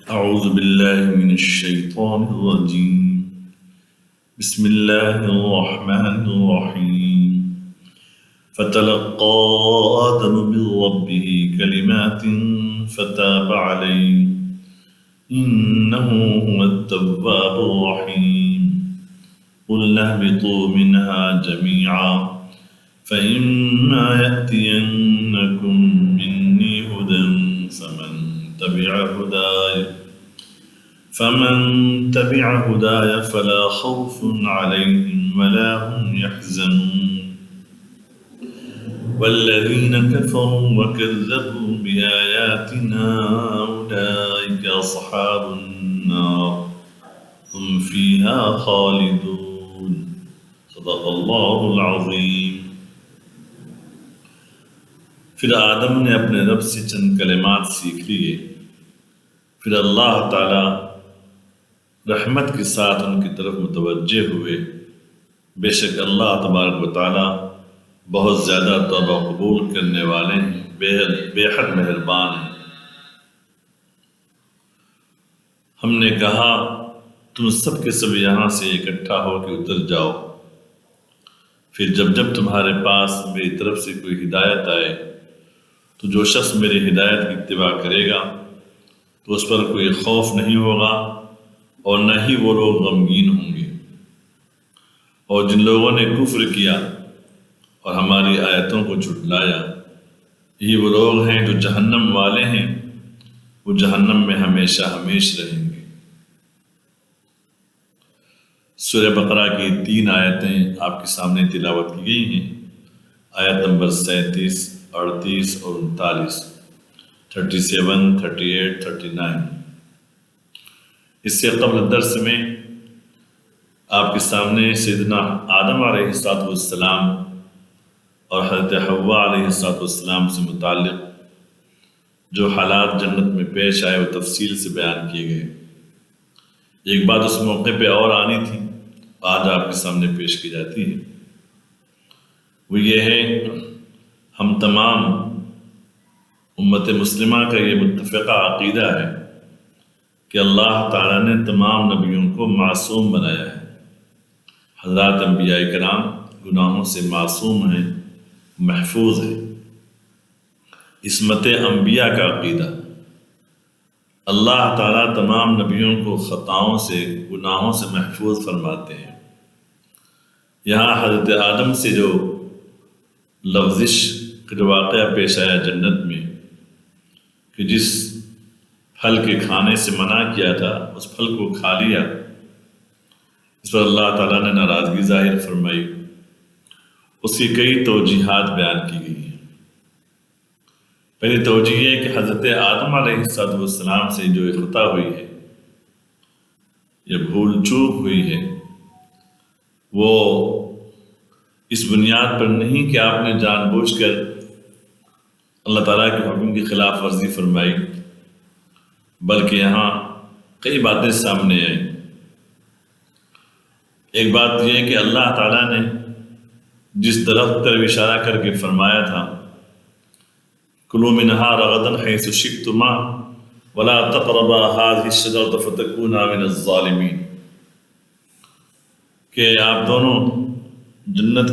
أعوذ بالله من الشيطان الرجيم. بسم الله الرحمن الرحيم. فتلقى آدم من ربه كلمات فتاب عليه إنه هو التواب الرحيم. قلنا اهبطوا منها جميعا فإما يأتينكم مني هدى فمن تبع هداي فلا خوف عليهم ولا هم يحزنون والذين كفروا وكذبوا بآياتنا أولئك أصحاب النار هم فيها خالدون. صدق اللہ العظیم. پھر آدم نے اپنے رب سے چند کلمات سیکھ لیے. پھر اللہ تعالی رحمت کے ساتھ ان کی طرف متوجہ ہوئے. بے شک اللہ تبارک و تعالی بہت زیادہ توبہ قبول کرنے والے ہیں، بے حد مہربان ہیں. ہم نے کہا تم سب کے سب یہاں سے اکٹھا ہو کے اتر جاؤ. پھر جب تمہارے پاس میری طرف سے کوئی ہدایت آئے تو جو شخص میری ہدایت کی اتباع کرے گا تو اس پر کوئی خوف نہیں ہوگا اور نہ ہی وہ لوگ غمگین ہوں گے. اور جن لوگوں نے کفر کیا اور ہماری آیتوں کو جھٹلایا، یہی وہ لوگ ہیں جو جہنم والے ہیں، وہ جہنم میں ہمیشہ ہمیش رہیں گے. سورہ بقرہ کی 3 آیتیں آپ کے سامنے تلاوت کی گئی ہیں. آیت نمبر 37، 38 اور 39، 37، 38، 39. اس سے قبل درس میں آپ کے سامنے سیدنا آدم علیہ السلام اور حضرت حوا علیہ السلام سے متعلق جو حالات جنت میں پیش آئے وہ تفصیل سے بیان کیے گئے. ایک بات اس موقع پہ اور آنی تھی، آج آپ کے سامنے پیش کی جاتی ہے. وہ یہ ہے، ہم تمام امت مسلمہ کا یہ متفقہ عقیدہ ہے کہ اللہ تعالیٰ نے تمام نبیوں کو معصوم بنایا ہے. حضرات انبیاء کرام گناہوں سے معصوم ہیں، محفوظ ہیں. عصمت انبیاء کا عقیدہ. اللہ تعالیٰ تمام نبیوں کو خطاؤں سے، گناہوں سے محفوظ فرماتے ہیں. یہاں حضرت آدم سے جو لفظش کا واقعہ پیش آیا جنت میں کہ جس پھل کے کھانے سے منع کیا تھا اس پھل کو کھا لیا، اس پر اللہ تعالیٰ نے ناراضگی ظاہر فرمائی. اس کی کئی توجیحات بیان کی گئی ہیں. پہلی توجیہ یہ کہ حضرت آدم علیہ السلام سے جو خطا ہوئی ہے یا بھول چوک ہوئی ہے، وہ اس بنیاد پر نہیں کہ آپ نے جان بوجھ کر اللہ تعالیٰ کے حکم کی خلاف ورزی فرمائی، بلکہ یہاں کئی باتیں سامنے آئیں. ایک بات یہ کہ اللہ تعالیٰ نے جس درخت پر اشارہ کر کے فرمایا تھا کلوا منہا رغدا حیث شئتما ولا تقربا هذه الشجرة فتکونا من الظالمین، کہ آپ دونوں جنت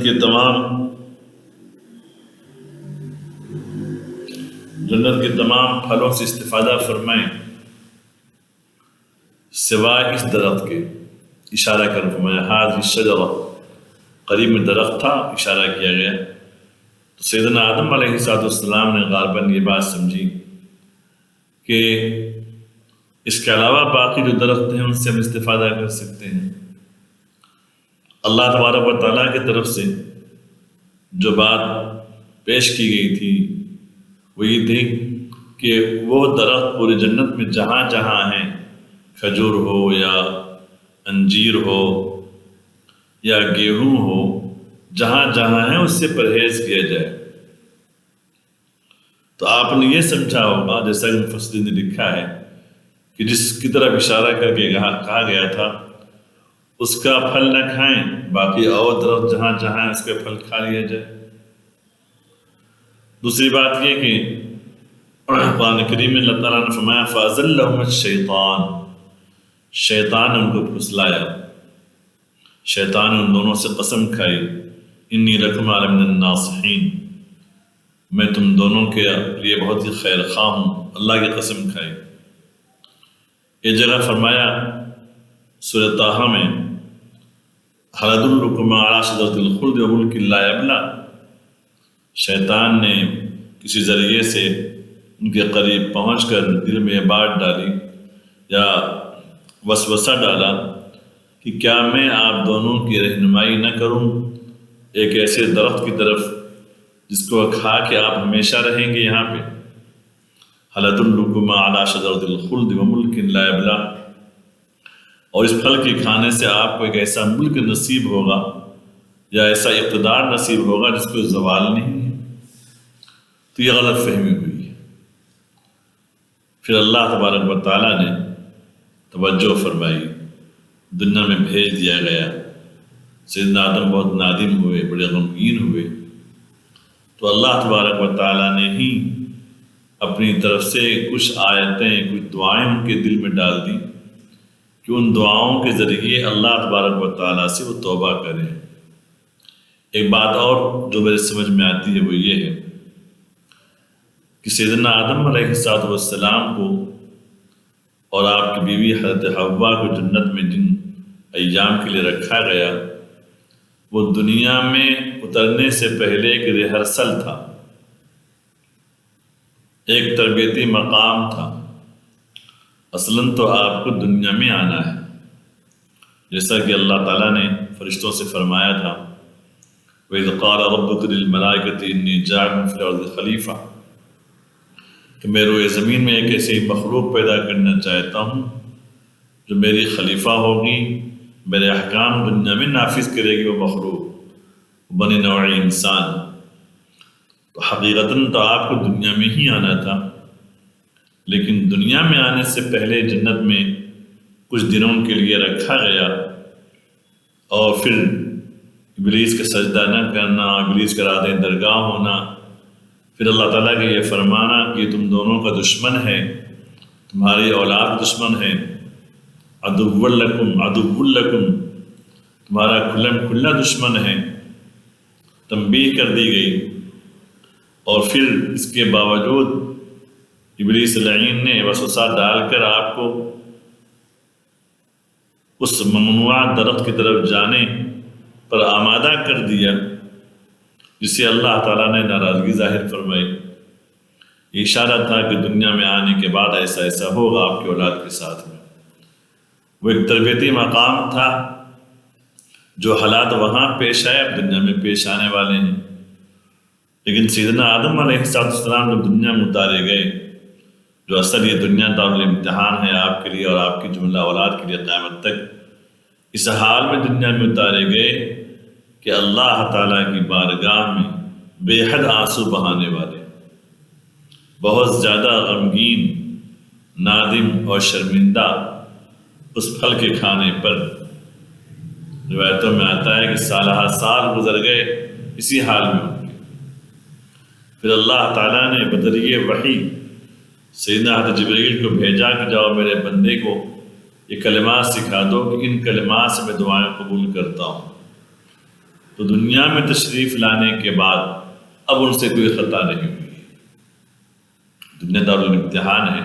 کے تمام پھلوں سے استفادہ فرمائیں سوائے اس درخت کے. اشارہ کر فرمایا هذه الشجرة، قریب میں درخت تھا، اشارہ کیا گیا. تو سیدنا آدم علیہ السلام نے غالباً یہ بات سمجھی کہ اس کے علاوہ باقی جو درخت ہیں ان سے ہم استفادہ کر سکتے ہیں. اللہ تبارک و تعالیٰ کی طرف سے جو بات پیش کی گئی تھی وہ یہ تھی کہ وہ درخت پورے جنت میں جہاں جہاں ہیں، کھجور ہو یا انجیر ہو یا گیہوں ہو، جہاں جہاں ہیں اس سے پرہیز کیا جائے. تو آپ نے یہ سمجھا ہوگا جیسا کہ مفسرین نے لکھا ہے کہ جس کی طرف اشارہ کر کے کہا گیا تھا اس کا پھل نہ کھائیں، باقی اور درخت جہاں جہاں ہیں اس کا پھل کھا لیا جائے. دوسری بات یہ کہ قرآن کریم میں اللہ تعالیٰ نے فرمایا فَأَزَلَّهُمَ الشَّيْطَانُ، شیطان نے ان کو پھسلایا، شیطان نے ان دونوں سے قسم کھائی انی لکم لمن الناصحین، میں تم دونوں کے لیے بہت ہی خیر خواہ ہوں، اللہ کی قسم کھائی۔ یہ جگہ فرمایا سورۃ طٰہٰ میں هل أدلكم على شجرة الخلد وملك لا يبلى، شیطان نے کسی ذریعے سے ان کے قریب پہنچ کر دل میں بات ڈالی یا وسوسہ ڈالا کہ کیا میں آپ دونوں کی رہنمائی نہ کروں ایک ایسے درخت کی طرف جس کو کھا کے آپ ہمیشہ رہیں گے یہاں پہ۔ هل أدلكم على شجرة الخلد وملك لا يبلى، اور اس پھل کے کھانے سے آپ کو ایک ایسا ملک نصیب ہوگا یا ایسا اقتدار نصیب ہوگا جس کو زوال نہیں ہے۔ تو یہ غلط فہمی ہوئی ہے۔ پھر اللہ تبارک و تعالیٰ نے توجہ فرمائی، دنیا میں بھیج دیا گیا، سیدنا آدم بہت نادم ہوئے، بڑے غمگین ہوئے، تو اللہ تبارک و تعالیٰ نے ہی اپنی طرف سے کچھ آیتیں، کچھ دعائیں ان کے دل میں ڈال دی کہ ان دعاؤں کے ذریعے اللہ تبارک و تعالیٰ سے وہ توبہ کریں۔ ایک بات اور جو میرے سمجھ میں آتی ہے وہ یہ ہے کہ سیدنا آدم علیہ السلام کو اور آپ کی بیوی حضرت حوا کو جنت میں جن ایام کے لیے رکھا گیا وہ دنیا میں اترنے سے پہلے ایک ریہرسل تھا، ایک تربیتی مقام تھا۔ اصلاً تو آپ کو دنیا میں آنا ہے، جیسا کہ اللہ تعالیٰ نے فرشتوں سے فرمایا تھا وَإِذْ قَالَ رَبُّكَ لِلْمَلَائِكَةِ إِنِّي جَاعِلٌ فِي الْأَرْضِ خَلِيفَةً، کہ میں روئے زمین میں ایک ایسی مخلوق پیدا کرنا چاہتا ہوں جو میری خلیفہ ہوگی، میرے احکام دنیا میں نافذ کرے گی، وہ مخلوق بنی نوع انسان۔ تو حقیقتاً تو آپ کو دنیا میں ہی آنا تھا، لیکن دنیا میں آنے سے پہلے جنت میں کچھ دنوں کے لیے رکھا گیا، اور پھر ابلیس کا سجدہ نہ کرنا، ابلیس کا راہ درگاہ ہونا، پھر اللہ تعالیٰ کا یہ فرمانا کہ تم دونوں کا دشمن ہے، تمہاری اولاد دشمن ہے، عدو لکم، تمہارا کھلا دشمن ہے، تنبیہ کر دی گئی۔ اور پھر اس کے باوجود ابلیس لعین نے وسوسہ ڈال کر آپ کو اس ممنوع درخت کی طرف جانے پر آمادہ کر دیا، جس سے اللہ تعالیٰ نے ناراضگی ظاہر فرمائی۔ یہ اشارہ تھا کہ دنیا میں آنے کے بعد ایسا ایسا ہوگا آپ کی اولاد کے ساتھ میں۔ وہ ایک تربیتی مقام تھا، جو حالات وہاں پیش آئے اب دنیا میں پیش آنے والے ہیں۔ لیکن سیدنا آدم علیہ السلام جب دنیا میں اتارے گئے، جو اصل یہ دنیا دارالامتحان ہے آپ کے لیے اور آپ کی جملہ اولاد کے لیے قیامت تک، اس حال میں دنیا میں اتارے گئے کہ اللہ تعالیٰ کی بارگاہ میں بے حد آنسو بہانے والے، بہت زیادہ غمگین، نادم اور شرمندہ اس پھل کے کھانے پر۔ روایتوں میں آتا ہے کہ سالہ سال گزر گئے اسی حال میں ان کے۔ پھر اللہ تعالیٰ نے بذریعہ وحی سیدنا حضرت جبرائیل کو بھیجا کہ جاؤ میرے بندے کو یہ کلمات سکھا دو کہ ان کلمات سے میں دعائیں قبول کرتا ہوں۔ تو دنیا میں تشریف لانے کے بعد اب ان سے کوئی خطا نہیں ہوئی۔ دنیا دارالامتحان ہے،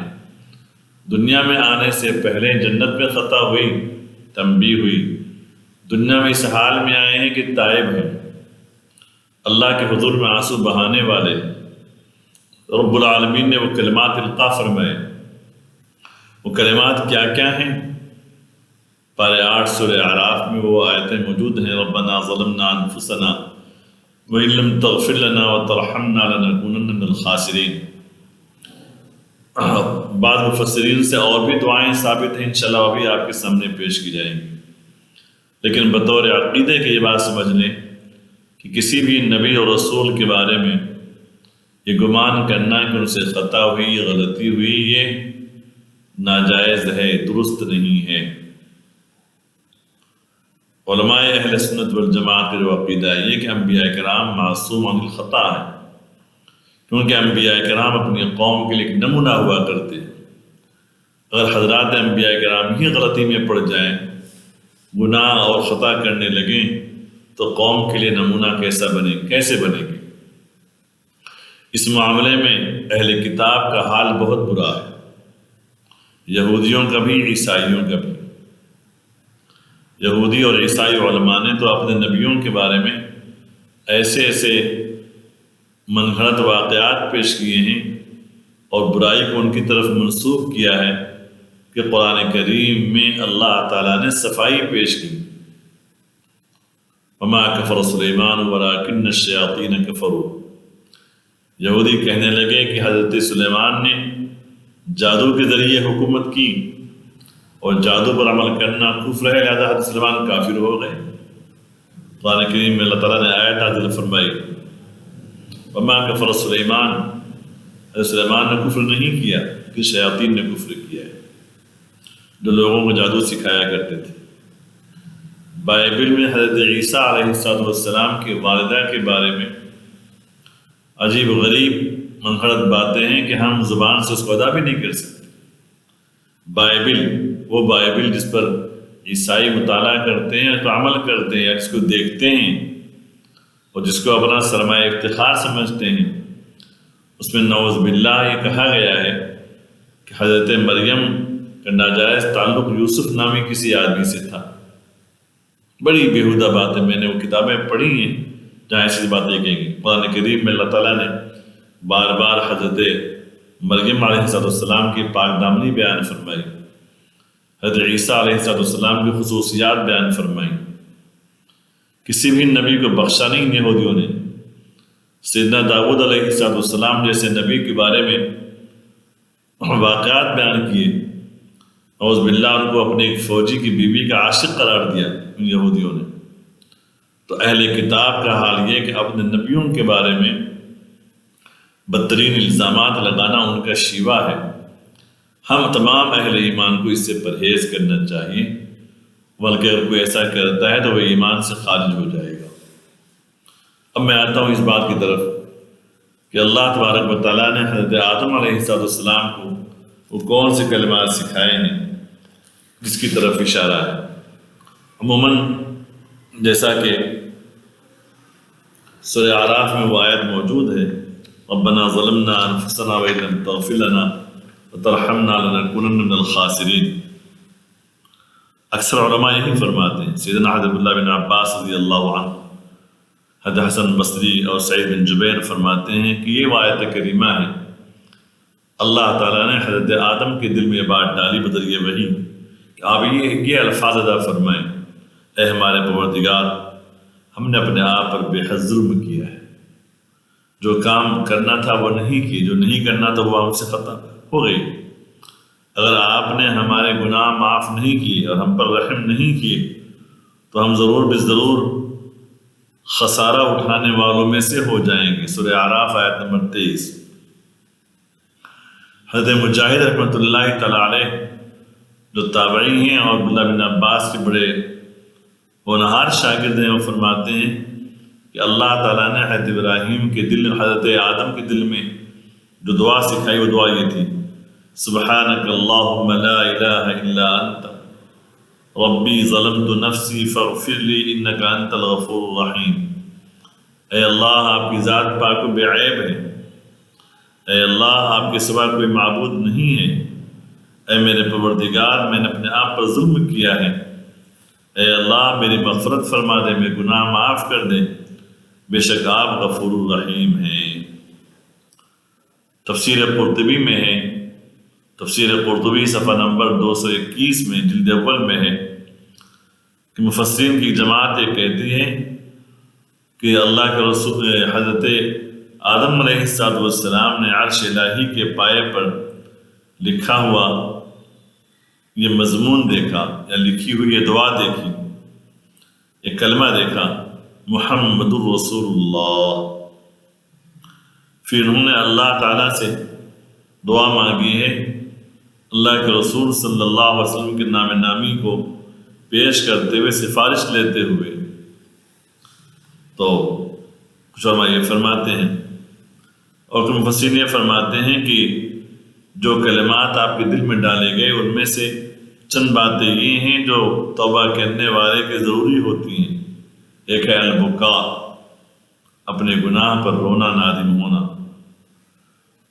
دنیا میں آنے سے پہلے جنت میں خطا ہوئی، تنبیہ ہوئی، دنیا میں اس حال میں آئے ہیں کہ تائب ہیں، اللہ کے حضور میں آنسو بہانے والے۔ رب العالمین نے وہ کلمات القا فرمائے۔ وہ کلمات کیا کیا ہیں؟ پارہ 8 سورہ اعراف میں وہ آیتیں موجود ہیں، ربنا ظلمنا انفسنا وَإِن لَّمْ تَغْفِرْ لَنَا وَتَرْحَمْنَا لَنَكُونَنَّ مِنَ الْخَاسِرِينَ۔ بعض مفسرین سے اور بھی دعائیں ثابت ہیں، انشاءاللہ وہ بھی آپ کے سامنے پیش کی جائیں گی، لیکن بطور عقیدے کی یہ بات سمجھ لیں کہ کسی بھی نبی اور رسول کے بارے میں یہ گمان کرنا کہ ان سے خطا ہوئی، غلطی ہوئی، یہ ناجائز ہے، درست نہیں ہے۔ علماء اہل سنت والجماعت کا جو عقیدہ ہے یہ کہ انبیاء کرام معصوم عن الخطا ہیں، کیونکہ انبیاء کرام اپنی قوم کے لیے ایک نمونہ ہوا کرتے ہیں۔ اگر حضرات انبیاء کرام ہی غلطی میں پڑ جائیں، گناہ اور خطا کرنے لگیں، تو قوم کے لیے نمونہ کیسے بنے گی؟ اس معاملے میں اہل کتاب کا حال بہت برا ہے، یہودیوں کا بھی، عیسائیوں کا بھی۔ یہودی اور عیسائی علماء نے تو اپنے نبیوں کے بارے میں ایسے من گھڑت واقعات پیش کیے ہیں اور برائی کو ان کی طرف منسوب کیا ہے کہ قرآن کریم میں اللہ تعالیٰ نے صفائی پیش کی۔ وما کفر سلیمان ولکن الشیاطین کفروا، یہودی کہنے لگے کہ حضرت سلیمان نے جادو کے ذریعے حکومت کی اور جادو پر عمل کرنا کفر ہے، لہذا حضرت سلیمان کافر ہو گئے۔ قرآن کریم میں اللہ تعالیٰ نے آیت نازل فرمائی، وما کفر سلیمان، حضرت سلیمان نے کفر نہیں کیا کہ شیاطین نے کفر کیا ہے جو لوگوں کو جادو سکھایا کرتے تھے۔ بائبل میں حضرت عیسیٰ علیہ السلام کی والدہ کے بارے میں عجیب و غریب منفرد باتیں ہیں کہ ہم زبان سے اس کو ادا بھی نہیں کر سکتے۔ بائبل، وہ بائبل جس پر عیسائی مطالعہ کرتے ہیں تو عمل کرتے ہیں، یا جس کو دیکھتے ہیں اور جس کو اپنا سرمایہ افتخار سمجھتے ہیں، اس میں نعوذ باللہ یہ کہا گیا ہے کہ حضرت مریم کا ناجائز تعلق یوسف نامی کسی آدمی سے تھا۔ بڑی بیہودہ باتیں، میں نے وہ کتابیں پڑھی ہیں جہاں ایسی باتیں کہیں گی۔ قرآن کریم میں اللہ تعالیٰ نے بار بار حضرت مریم علیہ السلام کی پاک دامنی بیان فرمائی، حضرت عیسیٰ علیہ السلام کی خصوصیات بیان فرمائی۔ کسی بھی نبی کو بخشا نہیں یہودیوں نے۔ سیدنا داؤد علیہ السلام جیسے نبی کے بارے میں واقعات بیان کیے، نعوذ باللہ ان کو اپنے ایک فوجی کی بیوی کا عاشق قرار دیا ان یہودیوں نے۔ تو اہل کتاب کا حال یہ کہ اپنے نبیوں کے بارے میں بدترین الزامات لگانا ان کا شیوا ہے۔ ہم تمام اہل ایمان کو اس سے پرہیز کرنا چاہیے، بلکہ اگر کوئی ایسا کرتا ہے تو وہ ایمان سے خارج ہو جائے گا۔ اب میں آتا ہوں اس بات کی طرف کہ اللہ تبارک و تعالیٰ نے حضرت آدم علیہ السلام کو وہ کون سے کلمات سکھائے ہیں جس کی طرف اشارہ ہے۔ عموماً جیسا کہ سورہ اعراف میں وہ آیت موجود ہے، ربنا ظلمنا انفسنا وان لم تغفر لنا وترحمنا لنکونن من الخاسرین۔ اکثر علماء یہی فرماتے ہیں، سیدنا حضرت عبداللہ بن عباس رضی اللہ عنہ، حضرت حسن بصری اور سعید بن جبیر فرماتے ہیں کہ یہ آیت کریمہ ہے اللہ تعالیٰ نے حضرت آدم کے دل میں یہ بات ڈالی بذریعہ وحی کہ آپ یہ الفاظ ادا فرمائیں، اے ہمارے پروردگار، ہم نے اپنے آپ پر بے حد ظلم کیا ہے، جو کام کرنا تھا وہ نہیں کی، جو نہیں کرنا تھا وہ ہم سے خطا ہو گئی۔ اگر آپ نے ہمارے گناہ معاف نہیں کیے اور ہم پر رحم نہیں کیے تو ہم ضرور بضرور خسارہ اٹھانے والوں میں سے ہو جائیں گے۔ سورہ اعراف آیت نمبر 23۔ حضرت مجاہد رحمۃ اللہ تعالیٰ علیہ جو تابعی ہیں اور عبداللہ بن عباس کے بڑے ہونہار شاگرد ہیں، وہ فرماتے ہیں کہ اللہ تعالیٰ نے حضرت ابراہیم کے دل، حضرت آدم کے دل میں جو دعا سکھائی وہ دعا یہ تھی، سبحانک اللہم لا الہ الا انت ربی ظلمت نفسی فاغفر لی انک انت الغفور الرحیم۔ اے اللہ، آپ کی ذات پاک و بے عیب ہے، اے اللہ آپ کے سوا کوئی معبود نہیں ہے، اے میرے پروردگار میں نے اپنے آپ پر ظلم کیا ہے، اے اللہ میری مغفرت فرما دے، میرے گناہ معاف کر دے، بے شک آپ غفور الرحیم ہیں۔ تفسیر قرطبی میں ہے، تفسیر قرطبی صفحہ نمبر 221 میں جلد اول میں ہے کہ مفسرین کی جماعت یہ کہتی ہے کہ اللہ کے رسول حضرت آدم علیہ السلام نے عرش الہی کے پائے پر لکھا ہوا یہ مضمون دیکھا، یا لکھی ہوئی یہ دعا دیکھی، یہ کلمہ دیکھا، محمد الرسول اللہ۔ پھر انہوں نے اللہ تعالیٰ سے دعا مانگی ہے، اللہ کے رسول صلی اللہ علیہ وسلم کے نام نامی کو پیش کرتے ہوئے، سفارش لیتے ہوئے۔ تو کچھ علماء یہ فرماتے ہیں اور مفسرین یہ فرماتے ہیں کہ جو کلمات آپ کے دل میں ڈالے گئے ان میں سے چند باتیں یہ ہیں جو توبہ کرنے والے کے ضروری ہوتی ہیں۔ ایک ہے البکا، اپنے گناہ پر رونا، نادم ہونا۔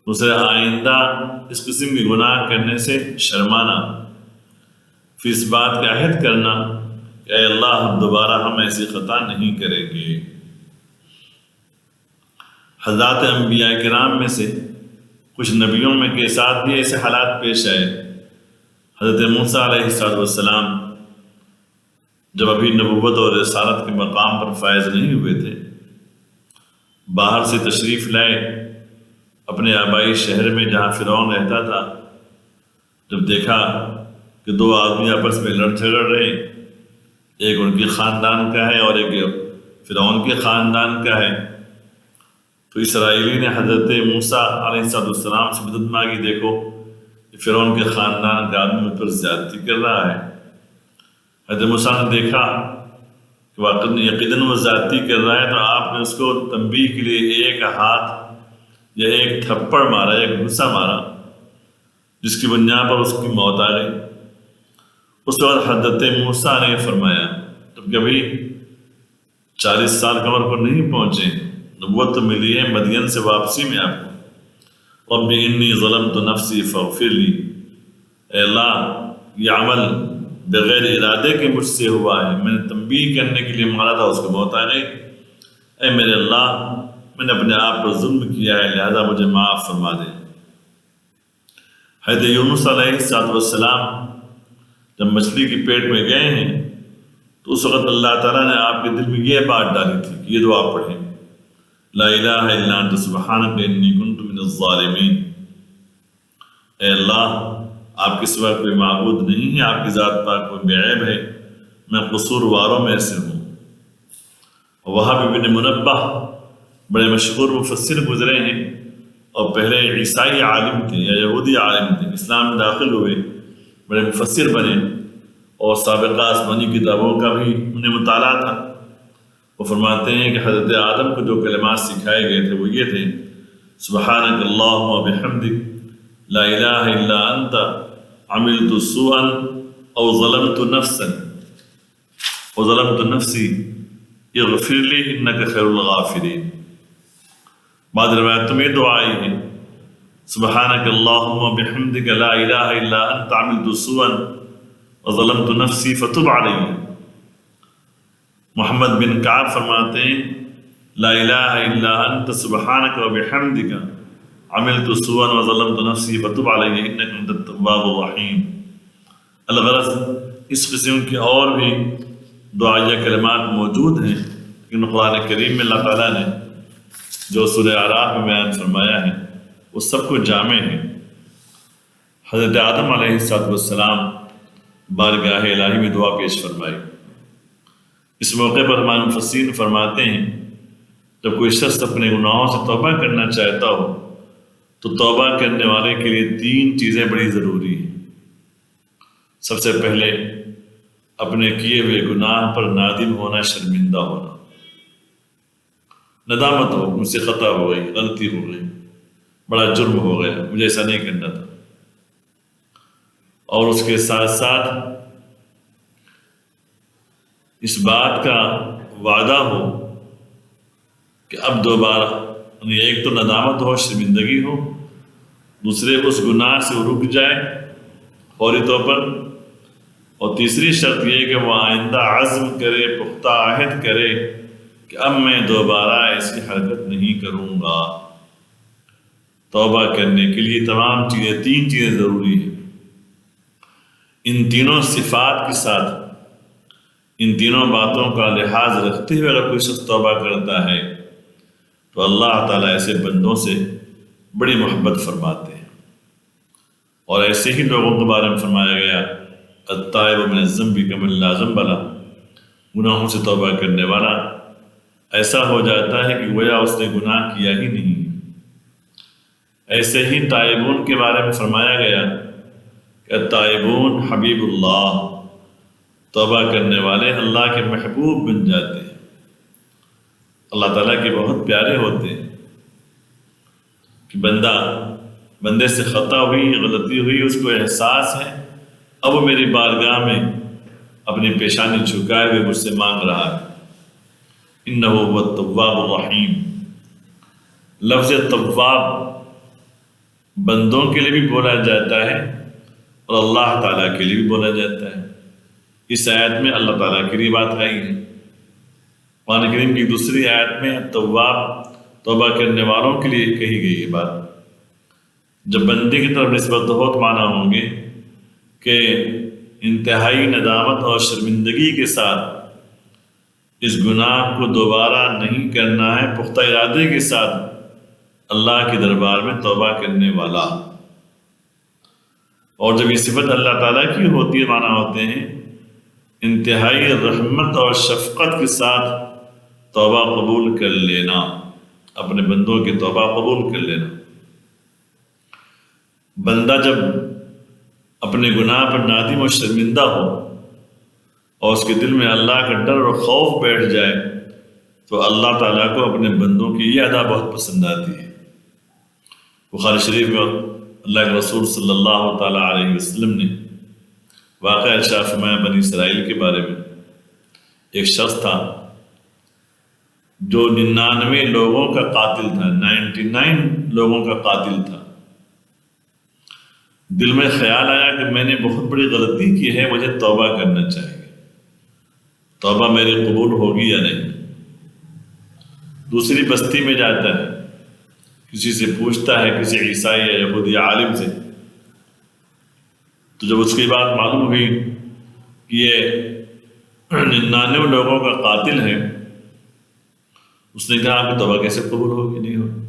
دوسرا آئندہ اس قسم کے گناہ کرنے سے شرمانا، پھر اس بات کا عہد کرنا کہ اے اللہ ہم دوبارہ ایسی خطا نہیں کریں گے۔ حضرات انبیاء کرام میں سے کچھ نبیوں میں کے ساتھ بھی ایسے حالات پیش آئے۔ حضرت موسیٰ علیہ السلام جب ابھی نبوت اور رسالت کے مقام پر فائز نہیں ہوئے تھے، باہر سے تشریف لائے اپنے آبائی شہر میں جہاں فرعون رہتا تھا۔ جب دیکھا کہ دو آدمی آپس میں لڑ جھگڑ رہے، ایک ان کے خاندان کا ہے اور ایک فرعون کے خاندان کا ہے، تو اسرائیلی نے حضرت موسیٰ علیہ السلام سے مدد مانگی، دیکھو کہ فرعون کے خاندان کا آدمی مجھ پر زیادتی کر رہا ہے۔ حضرت موسیٰ نے دیکھا کہ واقعی یقیناً وہ زیادتی کر رہا ہے، تو آپ نے اس کو تنبیہ کے لیے ایک ہاتھ یا ایک تھپڑ مارا، ایک غصہ مارا، جس کی بنیاد پر اس کی موت آ گئی۔ اس وقت حضرت موسیٰ نے فرمایا، تم کبھی 40 سال کی عمر پر نہیں پہنچے، نبوت تو ملی ہے مدین سے واپسی میں آپ کو، رب انی ظلمت نفسی فاغفر لی، اے اللہ یہ عمل بغیر ارادے کے مجھ سے ہوا ہے، میں نے تنبیہ کرنے کے لیے مارا تھا، اس کو موت آ گئی، اے میرے اللہ میں نے اپنے آپ پر ظلم کیا ہے، لہذا مجھے معاف فرما دے۔ حضرت یونس علیہ السلام جب مچھلی کے پیٹ میں گئے ہیں تو اس وقت اللہ تعالیٰ نے آپ کے دل میں یہ بات ڈالی تھی کہ یہ دعا پڑھیں، لا الہ الا انت سبحانک انی کنت من الظالمین، اے اللہ آپ کے سوا کوئی معبود نہیں ہے، آپ کی ذات پاک و بے عیب ہے، میں قصورواروں میں سے ہوں۔ وہاب بن منبہ بڑے مشہور مفسر گزرے ہیں اور پہلے عیسائی عالم تھے یا یہودی عالم تھے، اسلام میں داخل ہوئے، بڑے مفسر بنے اور سابقہ آسمانی کتابوں کا بھی انہیں مطالعہ تھا۔ وہ فرماتے ہیں کہ حضرت آدم کو جو کلمات سکھائے گئے تھے وہ یہ تھے، سبحانک اللہم و بحمدک لا الہ الا انت عملت سوءا او ظلمت نفسی اغفر لی انک خیر الغافرین۔ بعض روایتوں میں دعا آئی ہے، سبحانک اللہم و بحمدک لا الہ الا انت عملت سوءا وظلمت نفسی فتب علی۔ محمد بن کعب فرماتے ہیں، لا الہ الا انت سبحانک و بحمدک عملت سوءا وظلمت نفسی فتب علی انک انت التواب الرحیم۔ الغرض اس قسم کے اور بھی دعائیہ کلمات موجود ہیں، لیکن قرآن کریم میں اللہ تعالیٰ نے جو سورہ اعراف میں بیان فرمایا ہے وہ سب کو جامع ہے۔ حضرت آدم علیہ السلام بارگاہ الہی میں دعا پیش فرمائی۔ اس موقع پر ہمارے مفسرین فرماتے ہیں، جب کوئی شخص اپنے گناہوں سے توبہ کرنا چاہتا ہو تو توبہ کرنے والے کے لیے 3 چیزیں بڑی ضروری ہیں۔ سب سے پہلے اپنے کیے ہوئے گناہ پر نادم ہونا، شرمندہ ہونا، ندامت ہو، مجھ سے خطا ہو گئی، غلطی ہو گئی، بڑا جرم ہو گیا، مجھے ایسا نہیں کرنا تھا، اور اس کے ساتھ ساتھ اس بات کا وعدہ ہو کہ اب دوبارہ، یعنی ایک تو ندامت ہو، شرمندگی ہو، دوسرے اس گناہ سے رک جائے فوری طور پر، اور تیسری شرط یہ کہ وہ آئندہ عزم کرے، پختہ عہد کرے کہ اب میں دوبارہ ایسی حرکت نہیں کروں گا۔ توبہ کرنے کے لیے تمام چیزیں، 3 چیزیں ضروری ہیں۔ ان تینوں صفات کے ساتھ، ان تینوں باتوں کا لحاظ رکھتے ہوئے اگر کوئی شخص توبہ کرتا ہے تو اللہ تعالیٰ ایسے بندوں سے بڑی محبت فرماتے ہیں، اور ایسے ہی لوگوں کے بارے میں فرمایا گیا، التائب من الذنب کمن لا ذنب لہ، گناہوں سے توبہ کرنے والا ایسا ہو جاتا ہے کہ گویا اس نے گناہ کیا ہی نہیں۔ ایسے ہی تائبون کے بارے میں فرمایا گیا کہ التائبون حبیب اللہ، توبہ کرنے والے اللہ کے محبوب بن جاتے ہیں، اللہ تعالیٰ کے بہت پیارے ہوتے ہیں۔ کہ بندے سے خطا ہوئی، غلطی ہوئی، اس کو احساس ہے، اب وہ میری بارگاہ میں اپنی پیشانی جھکائے ہوئے مجھ سے مانگ رہا ہے۔ انہ هو التواب الرحیم۔ لفظ تواب بندوں کے لیے بھی بولا جاتا ہے اور اللہ تعالیٰ کے لیے بھی بولا جاتا ہے۔ اس آیت میں اللہ تعالیٰ کے لیے بات آئی ہے۔ قرآن کریم کی دوسری آیت میں تواب توبہ کرنے والوں کے لیے کہی گئی یہ بات۔ جب بندے کی طرف نسبت بہت معنی ہوں گے کہ انتہائی ندامت اور شرمندگی کے ساتھ اس گناہ کو دوبارہ نہیں کرنا ہے، پختہ ارادے کے ساتھ اللہ کے دربار میں توبہ کرنے والا۔ اور جب یہ صفت اللہ تعالیٰ کی ہوتی ہے، معنی ہوتے ہیں انتہائی رحمت اور شفقت کے ساتھ توبہ قبول کر لینا، اپنے بندوں کی توبہ قبول کر لینا۔ بندہ جب اپنے گناہ پر نادم و شرمندہ ہو اور اس کے دل میں اللہ کا ڈر اور خوف بیٹھ جائے تو اللہ تعالیٰ کو اپنے بندوں کی یہ ادا بہت پسند آتی ہے۔ بخاری شریف میں اللہ کے رسول صلی اللہ تعالیٰ علیہ وسلم نے واقعہ ارشاد فرمایا بنی اسرائیل کے بارے میں۔ ایک شخص تھا جو 99 لوگوں کا قاتل تھا، 99 لوگوں کا قاتل تھا۔ دل میں خیال آیا کہ میں نے بہت بڑی غلطی کی ہے، مجھے توبہ کرنا چاہیے، توبہ میری قبول ہوگی یا نہیں۔ دوسری بستی میں جاتا ہے، کسی سے پوچھتا ہے، کسی عیسائی یا یہودی عالم سے، تو جب اس کی بات معلوم ہوئی کہ یہ 99 لوگوں کا قاتل ہے، اس نے کہا کہ توبہ کیسے قبول ہوگی؟ نہیں ہوگی۔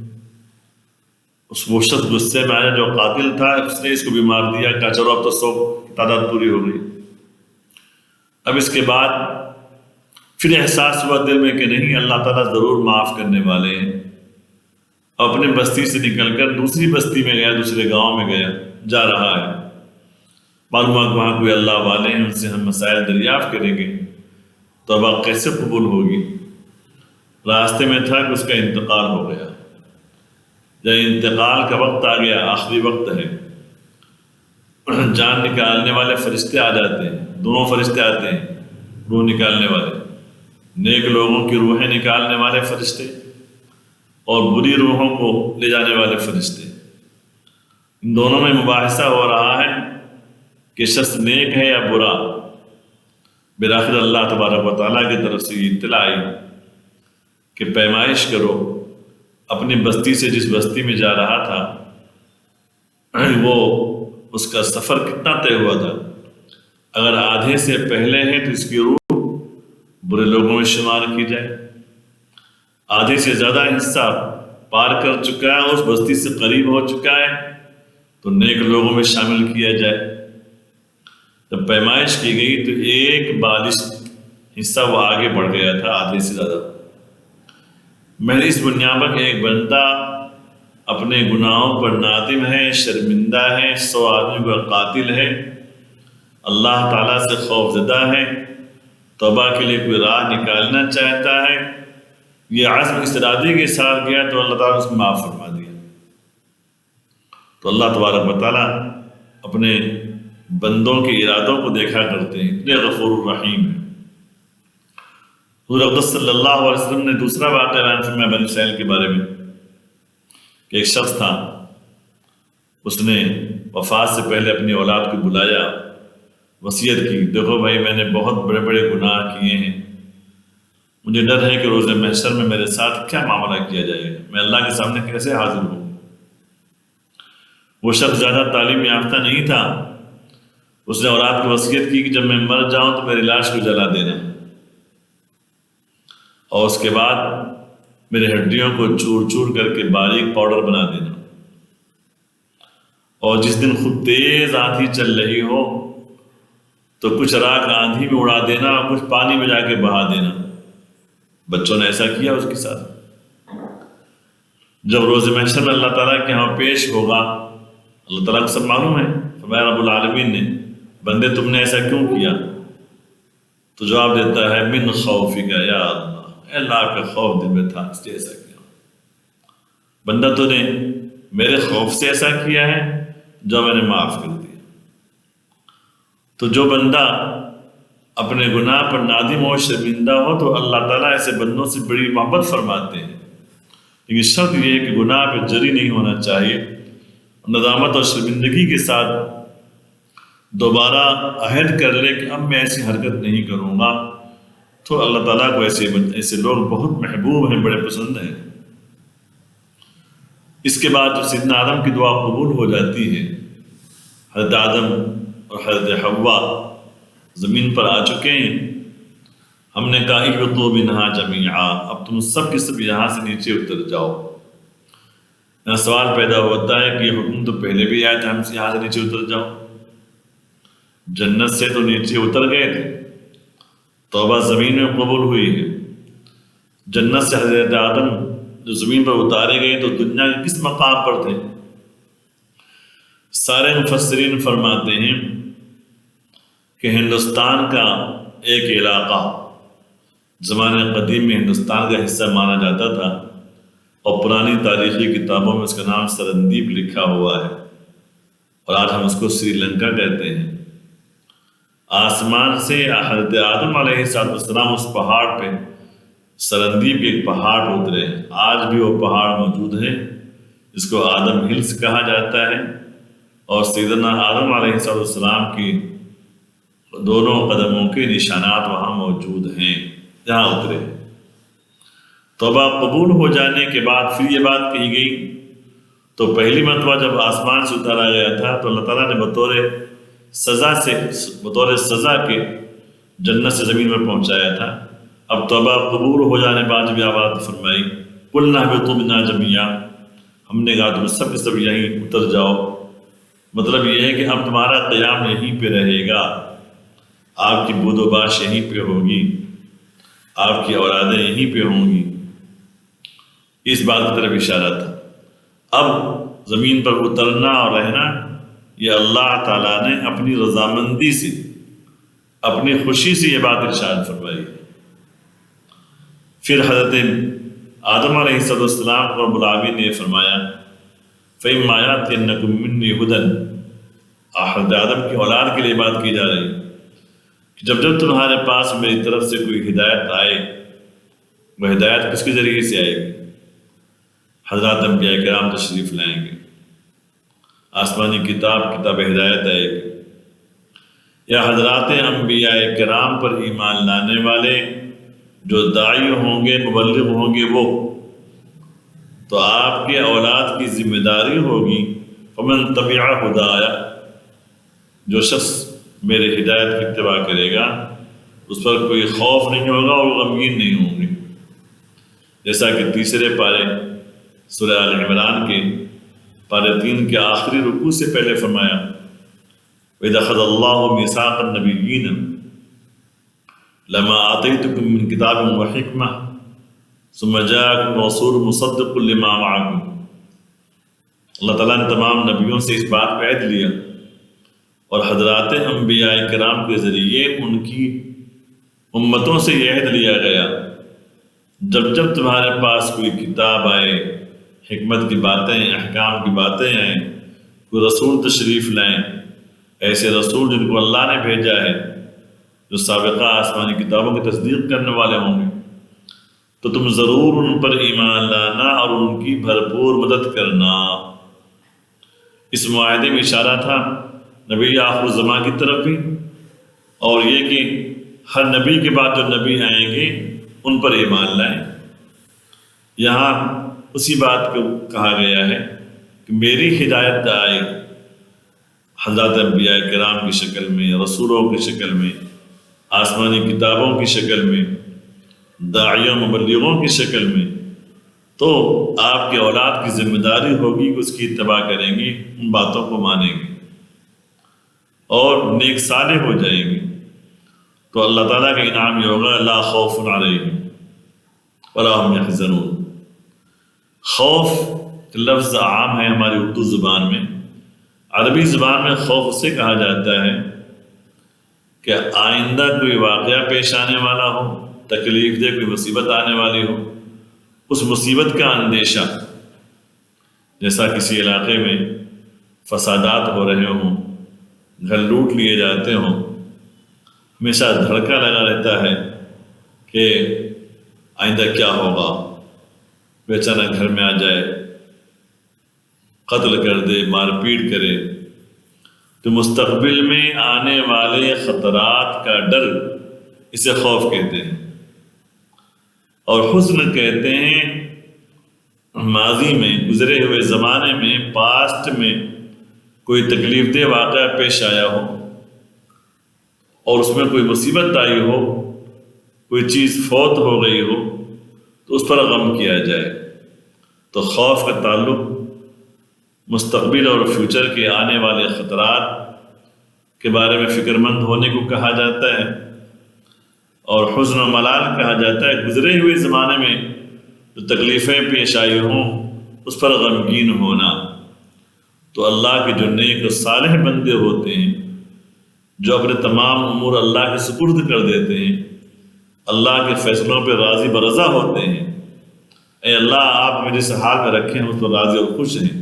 وہ شخص غصے میں آیا جو قاتل تھا، اس نے اس کو بھی مار دیا، کہا چلو اب تو 100 کی تعداد پوری ہو گئی۔ اب اس کے بعد پھر احساس ہوا دل میں کہ نہیں، اللہ تعالیٰ ضرور معاف کرنے والے ہیں۔ اپنے بستی سے نکل کر دوسری بستی میں گیا، دوسرے گاؤں میں گیا، جا رہا ہے، معلوم ہے وہاں کوئی اللہ والے ہیں، ان سے ہم مسائل دریافت کریں گے، توبہ کیسے قبول ہوگی۔ راستے میں تھا کہ اس کا انتقال ہو گیا۔ جب انتقال کا وقت آ گیا، آخری وقت ہے، جان نکالنے والے فرشتے آ جاتے ہیں، دونوں فرشتے آتے ہیں، روح نکالنے والے، نیک لوگوں کی روحیں نکالنے والے فرشتے اور بری روحوں کو لے جانے والے فرشتے۔ ان دونوں میں مباحثہ ہو رہا ہے کہ شخص نیک ہے یا برا۔ بالآخر اللہ تبارک و تعالیٰ کی طرف سے یہ اطلاع آئی کہ پیمائش کرو، اپنی بستی سے جس بستی میں جا رہا تھا وہ اس کا سفر کتنا طے ہوا تھا، اگر آدھے سے پہلے ہے تو اس کی روح برے لوگوں میں شمار کی جائے، آدھے سے زیادہ حصہ پار کر چکا ہے، اس بستی سے قریب ہو چکا ہے تو نیک لوگوں میں شامل کیا جائے۔ جب پیمائش کی گئی تو 1 بالش حصہ وہ آگے بڑھ گیا تھا، آدھے سے زیادہ۔ محض اس بنیاد پر ایک بندہ اپنے گناہوں پر نادم ہے، شرمندہ ہے، 100 آدمی کا قاتل ہے، اللہ تعالیٰ سے خوف زدہ ہے، توبہ کے لیے کوئی راہ نکالنا چاہتا ہے، یہ عزم اس ارادے کے ساتھ گیا تو اللہ تعالیٰ نے اس کو معاف فرما دیا۔ تو اللہ تبارک و تعالیٰ اپنے بندوں کے ارادوں کو دیکھا کرتے ہیں، اتنے غفور الرحیم ہیں۔ حضور اقدس صلی اللہ علیہ وسلم نے دوسرا واقعہ بیان فرمایا بنی اسرائیل کے بارے میں کہ ایک شخص تھا، اس نے وفات سے پہلے اپنی اولاد کو بلایا، وصیت کی، دیکھو بھائی میں نے بہت بڑے بڑے گناہ کیے ہیں، مجھے ڈر ہے کہ روز محشر میں میرے ساتھ کیا معاملہ کیا جائے گا، میں اللہ کے سامنے کیسے حاضر ہوں۔ وہ شخص زیادہ تعلیم یافتہ نہیں تھا، اس نے اولاد کو وصیت کی کہ جب میں مر جاؤں تو میری لاش کو جلا دینا، اور اس کے بعد میرے ہڈیوں کو چور چور کر کے باریک پاؤڈر بنا دینا، اور جس دن خوب تیز آندھی چل رہی ہو تو کچھ راکھ آندھی میں اڑا دینا اور کچھ پانی میں جا کے بہا دینا۔ بچوں نے ایسا کیا اس کے ساتھ۔ جب روز محشر میں اللہ تعالیٰ کے ہاں پیش ہوگا، اللہ تعالیٰ کو سب معلوم ہے، فرمایا رب العالمین نے بندے تم نے ایسا کیوں کیا؟ تو جواب دیتا ہے من خوفک یا اللہ، اے اللہ کا خوف دل میں تھا اس لیے ایسا کیا۔ بندہ تو نے میرے خوف سے ایسا کیا ہے جو میں نے معاف کر دیا۔ تو جو بندہ اپنے گناہ پر نادم اور شرمندہ ہو تو اللہ تعالیٰ ایسے بندوں سے بڑی محبت فرماتے ہیں، لیکن شرط یہ ہے کہ گناہ پہ جری نہیں ہونا چاہیے، ندامت اور شرمندگی کے ساتھ دوبارہ عہد کر لے کہ اب میں ایسی حرکت نہیں کروں گا، تو اللہ تعالیٰ کو ایسے لوگ بہت محبوب ہیں، بڑے پسند ہیں۔ اس کے بعد جو سیدنا آدم کی دعا قبول ہو جاتی ہے، حضرت آدم اور حضرت حوا زمین پر آ چکے ہیں، ہم نے کہا اہبطوا منہا جمیعا، اب تم سب کے سب یہاں سے نیچے اتر جاؤ۔ یہاں سوال پیدا ہوتا ہے کہ یہ حکم تو پہلے بھی آیا تھا ہم سے یہاں سے نیچے اتر جاؤ، جنت سے تو نیچے اتر گئے تھے، توبہ زمین میں قبول ہوئی ہے، جنت سے حضرت آدم جو زمین پر اتارے گئے تو دنیا کے کس مقام پر تھے؟ سارے مفسرین فرماتے ہیں کہ ہندوستان کا ایک علاقہ زمانے قدیم میں ہندوستان کا حصہ مانا جاتا تھا، اور پرانی تاریخی کتابوں میں اس کا نام سرندیپ لکھا ہوا ہے، اور آج ہم اس کو سری لنکا کہتے ہیں۔ آسمان سے حضرت آدم علیہ السلام اس پہاڑ پہ سرندیپ کے ایک پہاڑ اترے، آج بھی وہ پہاڑ موجود ہے، اس کو آدم ہلز کہا جاتا ہے، اور سیدنا آدم علیہ السلام کی دونوں قدموں کے نشانات وہاں موجود ہیں جہاں اترے۔ توبہ قبول ہو جانے کے بعد پھر یہ بات کہی گئی، تو پہلی مرتبہ جب آسمان سے اتارا گیا تھا تو اللہ تعالیٰ نے بطور سزا کے جنت سے زمین پر پہنچایا تھا۔ اب توبہ قبول ہو جانے بعد بھی آباد فرمائی قُلْنَا اهْبِطُوا مِنْهَا جَمِيعًا، ہم نے کہا تم سب کے سب یہیں اتر جاؤ۔ مطلب یہ ہے کہ اب تمہارا قیام یہیں پہ رہے گا، آپ کی بود و باش یہیں پہ ہوگی، آپ کی اولادیں یہیں پہ ہوں گی، اس بات کی طرف اشارہ تھا۔ اب زمین پر اترنا اور رہنا یہ اللہ تعالیٰ نے اپنی رضامندی سے، اپنی خوشی سے یہ بات ارشاد فرمائی۔ پھر حضرت آدم علیہ السلام کو رب العالمین نے فرمایا فَإِمَّا يَأْتِيَنَّكُم مِّنِّي هُدًى، حضرت آدم کی اولاد کے لیے بات کی جا رہی کہ جب تمہارے پاس میری طرف سے کوئی ہدایت آئے، وہ ہدایت کس کے ذریعے سے آئے گی؟ حضرات انبیاء کرام تشریف لائیں گے، آسمانی کتاب ہدایت آئے گی، یا حضرات انبیاء کرام پر ایمان لانے والے جو داعی ہوں گے، مبلغ ہوں گے، وہ تو آپ کے اولاد کی ذمہ داری ہوگی فمن تبع ہدایا، جو شخص میرے ہدایت کی اتباع کرے گا اس پر کوئی خوف نہیں ہوگا اور غمگین نہیں ہوں گے، جیسا کہ تیسرے پارے سورہ آل عمران کے پارے 3 کے آخری رکوع سے پہلے فرمایا وَإِذْ أَخَذَ اللَّهُ مِيثَاقَ النَّبِيِّينَ لَمَا آتَيْتُكُم مِّن كِتَابٍ وَحِكْمَةٍ ثُمَّ جَاءَكُمْ رَسُولٌ مُصَدِّقٌ لِّمَا مَعَكُمْ، اللہ تعالیٰ نے تمام نبیوں سے اس بات پہ عہد لیا اور حضرات انبیاء کرام کے ذریعے ان کی امتوں سے یہ عہد لیا گیا جب تمہارے پاس کوئی کتاب آئے، حکمت کی باتیں، احکام کی باتیں آئیں، کوئی رسول تشریف لائیں، ایسے رسول جن کو اللہ نے بھیجا ہے جو سابقہ آسمانی کتابوں کی تصدیق کرنے والے ہوں گے، تو تم ضرور ان پر ایمان لانا اور ان کی بھرپور مدد کرنا۔ اس معاہدے میں اشارہ تھا نبی آخر الزمان کی طرف بھی، اور یہ کہ ہر نبی کے بعد جو نبی آئیں گے ان پر ایمان لائیں۔ یہاں اسی بات کو کہا گیا ہے کہ میری ہدایت آئے حضرات انبیاء کرام کی شکل میں، رسولوں کی شکل میں، آسمانی کتابوں کی شکل میں، داعیوں مبلغوں کی شکل میں، تو آپ کے اولاد کی ذمہ داری ہوگی کہ اس کی اتباع کریں گے، ان باتوں کو مانیں گے اور نیک صالح ہو جائیں گے، تو اللہ تعالیٰ کا انعام یہ ہوگا لا خوف علیہم ولا هم يحزنون۔ خوف لفظ عام ہے ہماری اردو زبان میں، عربی زبان میں خوف اسے کہا جاتا ہے کہ آئندہ کوئی واقعہ پیش آنے والا ہو، تکلیف دہ کوئی مصیبت آنے والی ہو، اس مصیبت کا اندیشہ، جیسا کسی علاقے میں فسادات ہو رہے ہوں، گھر لوٹ لیے جاتے ہوں، ہمیشہ دھڑکا لگا رہتا ہے کہ آئندہ کیا ہوگا، بیچارہ گھر میں آ جائے، قتل کر دے، مار پیٹ کرے، تو مستقبل میں آنے والے خطرات کا ڈر، اسے خوف کہتے ہیں۔ اور حزن کہتے ہیں ماضی میں، گزرے ہوئے زمانے میں، پاسٹ میں کوئی تکلیف دہ واقعہ پیش آیا ہو اور اس میں کوئی مصیبت آئی ہو، کوئی چیز فوت ہو گئی ہو، تو اس پر غم کیا جائے۔ تو خوف کا تعلق مستقبل اور فیوچر کے آنے والے خطرات کے بارے میں فکر مند ہونے کو کہا جاتا ہے، اور حزن و ملال کہا جاتا ہے گزرے ہوئے زمانے میں جو تکلیفیں پیش آئی ہوں اس پر غمگین ہونا۔ تو اللہ کے جو نیک و صالح بندے ہوتے ہیں، جو اپنے تمام امور اللہ کے سپرد کر دیتے ہیں، اللہ کے فیصلوں پہ راضی برضا ہوتے ہیں، اے اللہ آپ میرے اس حال میں رکھیں، ہم اس پر راضی اور خوش ہیں،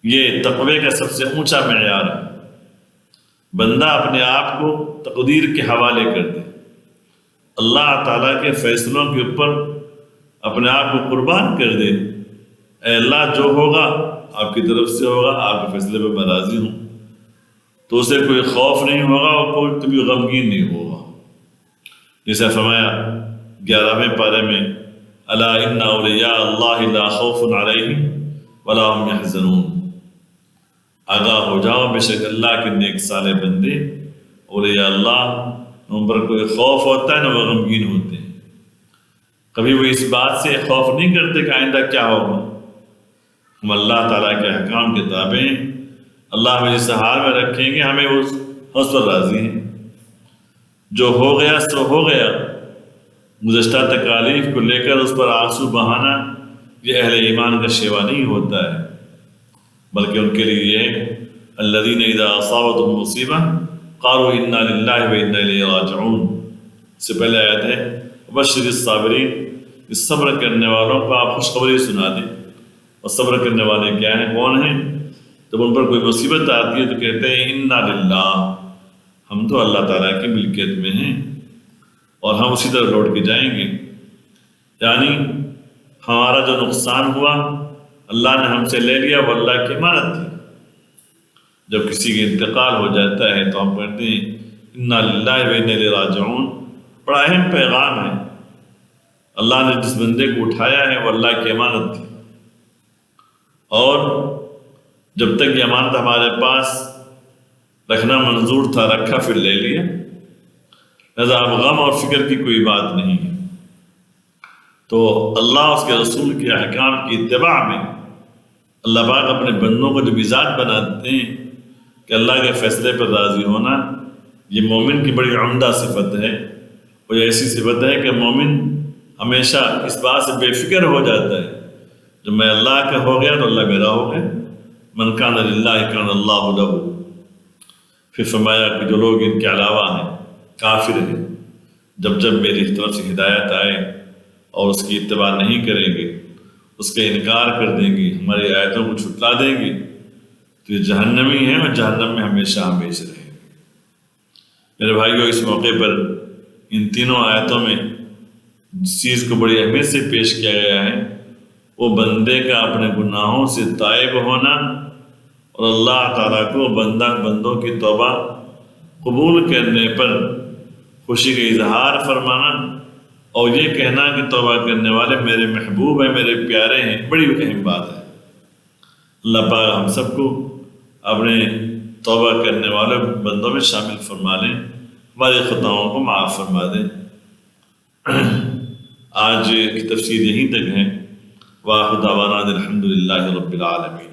یہ تقوی کا سب سے اونچا معیار ہے۔ بندہ اپنے آپ کو تقدیر کے حوالے کر دے، اللہ تعالیٰ کے فیصلوں کے اوپر اپنے آپ کو قربان کر دے، اے اللہ جو ہوگا آپ کی طرف سے ہوگا، آپ کے فیصلے پہ میں راضی ہوں، تو اسے کوئی خوف نہیں ہوگا اور کوئی کبھی غمگین نہیں ہوگا۔ جیسے فرمایا 11ویں پارے میں، الا ان اولیاء اللہ لا خوف علیہم ولا هم یحزنون، آگاہ ہو جاؤ بے شک اللہ کے نیک صالح بندے، اولیاء اللہ، ان پر کوئی خوف ہوتا ہے نہ وہ غمگین ہوتے ہیں، کبھی وہ اس بات سے خوف نہیں کرتے کہ آئندہ کیا ہوگا۔ ہم اللہ تعالیٰ کے احکام کے تابع ہیں، اللہ ہمیں جس حال میں رکھیں گے ہمیں اس پر راضی ہیں، جو ہو گیا سو ہو گیا، گزشتہ تکالیف کو لے کر اس پر آنسو بہانا یہ اہل ایمان کا شیوا نہیں ہوتا ہے، بلکہ ان کے لیے یہ الذین اذا اصابتهم مصیبہ قالوا انا للہ وانا الیہ راجعون، اس سے پہلے آیت ہے وبشر الصابرین، اس صبر کرنے والوں کو آپ خوشخبری سنا دیں۔ اور صبر کرنے والے کیا ہیں، کون ہیں؟ جب ان پر کوئی مصیبت آتی ہے تو کہتے ہیں انا للہ، ہم تو اللہ تعالیٰ کی ملکیت میں ہیں اور ہم اسی طرح لوٹ کے جائیں گے، یعنی ہمارا جو نقصان ہوا اللہ نے ہم سے لے لیا، وہ اللہ کی امانت تھی۔ جب کسی کا انتقال ہو جاتا ہے تو ہم کہتے ہیں انا للہ وانا الیہ راجعون۔ بڑا اہم پیغام ہے، اللہ نے جس بندے کو اٹھایا ہے وہ اللہ کی امانت تھی، اور جب تک یہ امانت ہمارے پاس رکھنا منظور تھا رکھا، پھر لے لیا، لہذا اب غم اور فکر کی کوئی بات نہیں ہے۔ تو اللہ اس کے رسول کے احکام کی اتباع میں اللہ پاک اپنے بندوں کو جو مزاج بناتے ہیں کہ اللہ کے فیصلے پر راضی ہونا، یہ مومن کی بڑی عمدہ صفت ہے، اور یہ ایسی صفت ہے کہ مومن ہمیشہ اس بات سے بے فکر ہو جاتا ہے جو میں اللہ کا ہو گیا تو اللہ میرا ہو گیا، من کان للہ کان اللہ لہ۔ پھر فرمایا کہ جو لوگ ان کے علاوہ ہیں، کافر ہیں، جب جب میری طرف سے ہدایت آئے اور اس کی اتباع نہیں کریں گے، اس کا انکار کر دیں گے، ہماری آیتوں کو چھٹلا دیں گے، تو یہ جہنمی ہیں اور جہنم میں ہمیشہ ہمیشہ رہیں گے۔ میرے بھائیوں، اس موقع پر ان تینوں آیتوں میں جس چیز کو بڑی اہمیت سے پیش کیا گیا ہے وہ بندے کا اپنے گناہوں سے تائب ہونا اور اللہ تعالیٰ کو بندوں کی توبہ قبول کرنے پر خوشی کا اظہار فرمانا، اور یہ کہنا کہ توبہ کرنے والے میرے محبوب ہیں، میرے پیارے ہیں، بڑی اہم بات ہے۔ اللہ پاک ہم سب کو اپنے توبہ کرنے والے بندوں میں شامل فرما لیں، ہماری خطاؤں کو معاف فرما دیں۔ آج کی تفسیر یہیں تک ہے۔ وآخر دعوانا الحمد للہ رب العالمین۔